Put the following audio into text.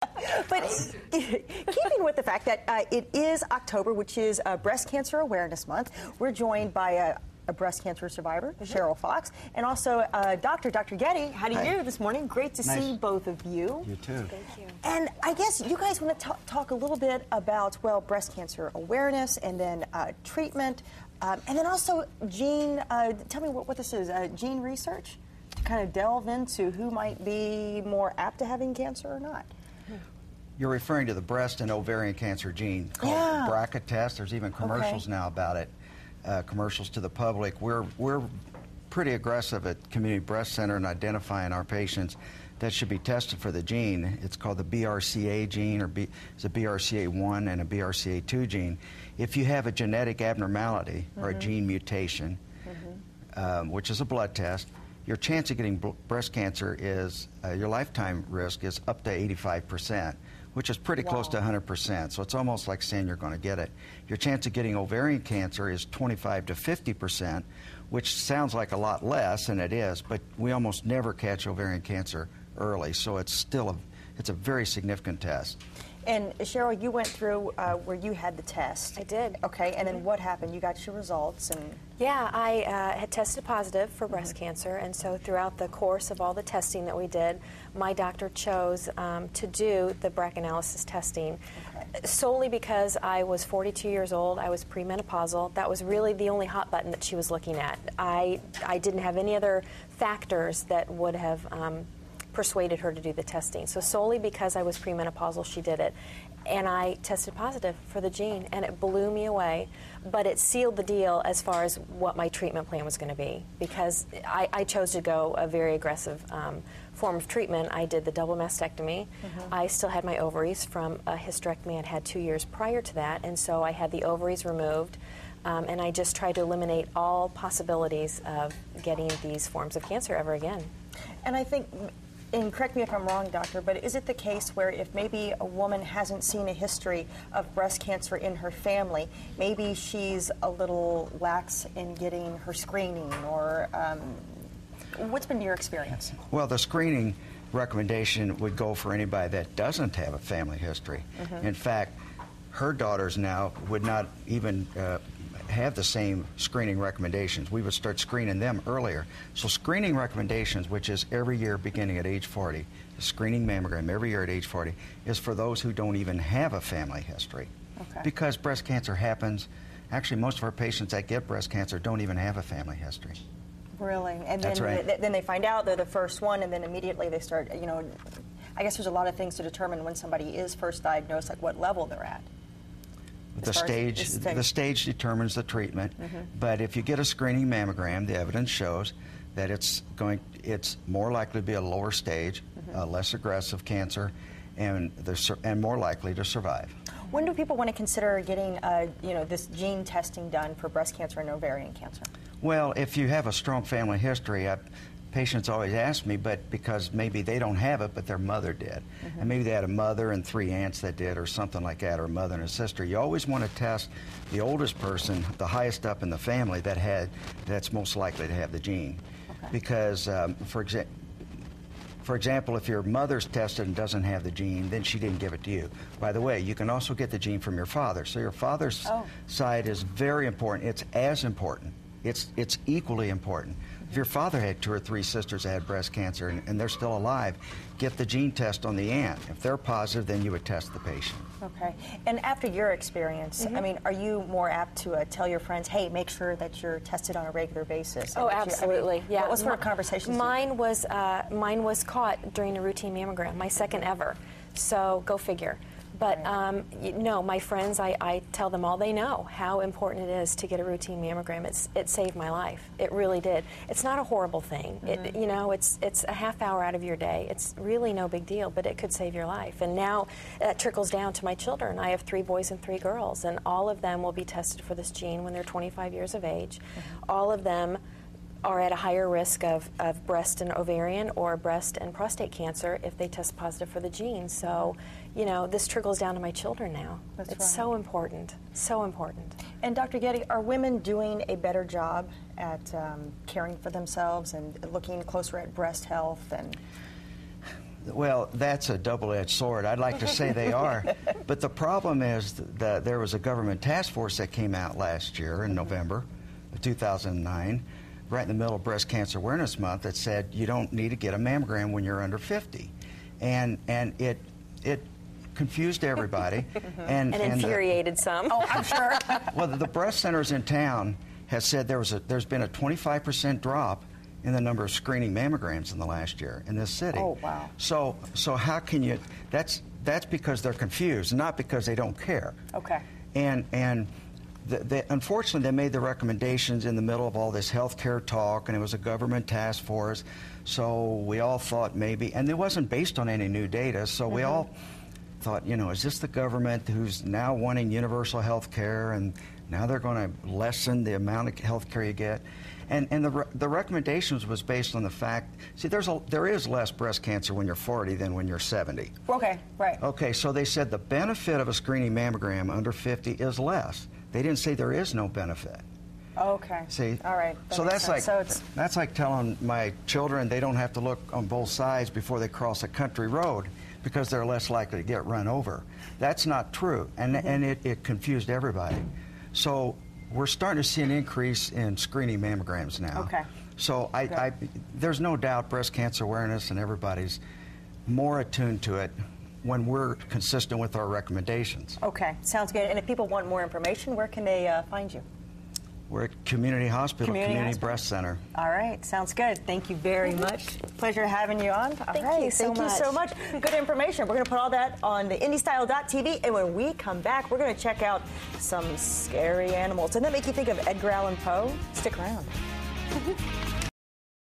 But keeping with the fact that it is October, which is Breast Cancer Awareness Month, we're joined by a breast cancer survivor, Cheryl Fox, and also Dr. Getty. How do you do this morning? Great to see both of you. You too. Thank you. And I guess you guys want to talk a little bit about, well, breast cancer awareness and then treatment, and then also gene, tell me what this is, gene research, to kind of delve into who might be more apt to having cancer or not. You're referring to the breast and ovarian cancer gene called the BRCA test. There's even commercials now about it, commercials to the public. We're pretty aggressive at Community Breast Center in identifying our patients that should be tested for the gene. It's called the BRCA gene, or it's a BRCA1 and a BRCA2 gene. If you have a genetic abnormality or a gene mutation, which is a blood test, your chance of getting breast cancer is, your lifetime risk is up to 85%, which is pretty close to 100%. So it's almost like saying you're going to get it. Your chance of getting ovarian cancer is 25 to 50%, which sounds like a lot less, and it is, but we almost never catch ovarian cancer early, so it's still it's a very significant test. And Cheryl, you went through where you had the test. I did. Okay, and then what happened? You got your results, and yeah, I had tested positive for breast cancer, and so throughout the course of all the testing that we did, my doctor chose to do the BRCA testing solely because I was 42 years old. I was premenopausal. That was really the only hot button that she was looking at. I didn't have any other factors that would have persuaded her to do the testing. So solely because I was premenopausal, she did it. And I tested positive for the gene, and it blew me away. But it sealed the deal as far as what my treatment plan was going to be, because I chose to go a very aggressive form of treatment. I did the double mastectomy. I still had my ovaries from a hysterectomy I'd had 2 years prior to that, and so I had the ovaries removed. And I just tried to eliminate all possibilities of getting these forms of cancer ever again. And I think, and correct me if I'm wrong, doctor, but is it the case where if maybe a woman hasn't seen a history of breast cancer in her family, maybe she's a little lax in getting her screening, or what's been your experience? Well, the screening recommendation would go for anybody that doesn't have a family history. In fact, her daughters now would not even have the same screening recommendations. We would start screening them earlier. So screening recommendations, which is every year beginning at age 40, the screening mammogram every year at age 40, is for those who don't even have a family history. Because breast cancer happens, actually most of our patients that get breast cancer don't even have a family history. Really? And That's then, right. Then they find out they're the first one, and then immediately they start, you know, I guess there's a lot of things to determine when somebody is first diagnosed, like what level they're at. The stage determines the treatment, but if you get a screening mammogram, the evidence shows that it's more likely to be a lower stage, less aggressive cancer, and more likely to survive. When do people want to consider getting, you know, this gene testing done for breast cancer and ovarian cancer? Well, if you have a strong family history, patients always ask me, but because maybe they don't have it, but their mother did. And maybe they had a mother and 3 aunts that did, or something like that, or a mother and a sister. You always want to test the oldest person, the highest up in the family that's most likely to have the gene. Because, for example, if your mother's tested and doesn't have the gene, then she didn't give it to you. By the way, you can also get the gene from your father. So your father's side is very important. It's as important. It's equally important. If your father had 2 or 3 sisters that had breast cancer and they're still alive, get the gene test on the aunt. If they're positive, then you would test the patient. Okay. And after your experience, I mean, are you more apt to tell your friends, hey, make sure that you're tested on a regular basis? Oh, absolutely. Yeah. What sort of conversations? Mine was caught during a routine mammogram, my second ever. So go figure. But no, my friends, I tell them all they know how important it is to get a routine mammogram. It saved my life. It really did. It's not a horrible thing. You know, it's a half hour out of your day. It's really no big deal, but it could save your life. And now that trickles down to my children. I have 3 boys and 3 girls, and all of them will be tested for this gene when they're 25 years of age. All of them are at a higher risk of breast and ovarian or breast and prostate cancer if they test positive for the gene. So, you know, this trickles down to my children now. It's so important, so important. And Dr. Getty, are women doing a better job at caring for themselves and looking closer at breast health? And Well, that's a double-edged sword. I'd like to say they are. But the problem is that there was a government task force that came out last year in November of 2009, right in the middle of Breast Cancer Awareness Month, that said you don't need to get a mammogram when you're under 50. And it confused everybody. And infuriated some. Oh, I'm sure. Well, the breast centers in town has said there's been a 25% drop in the number of screening mammograms in the last year in this city. Oh, wow. So how can you? That's because they're confused, not because they don't care. Okay. And unfortunately, they made the recommendations in the middle of all this healthcare talk, and it was a government task force. So we all thought maybe, and it wasn't based on any new data. So we all thought, you know, is this the government who's now wanting universal health care, and now they're going to lessen the amount of health care you get? And the recommendations was based on the fact, see, there is less breast cancer when you're 40 than when you're 70. Okay, right. Okay, so they said the benefit of a screening mammogram under 50 is less. They didn't say there is no benefit. Okay. See? All right. So that's like telling my children they don't have to look on both sides before they cross a country road because they're less likely to get run over. That's not true, and it confused everybody. So we're starting to see an increase in screening mammograms now. Okay. So there's no doubt breast cancer awareness and everybody's more attuned to it when we're consistent with our recommendations. Okay, sounds good. And if people want more information, where can they find you? We're at Community Hospital, Community Breast Center. All right, sounds good. Thank you very much. Pleasure having you on. Thank you so much. Good information. We're going to put all that on the IndyStyle.tv, and when we come back, we're going to check out some scary animals. Doesn't that make you think of Edgar Allan Poe? Stick around.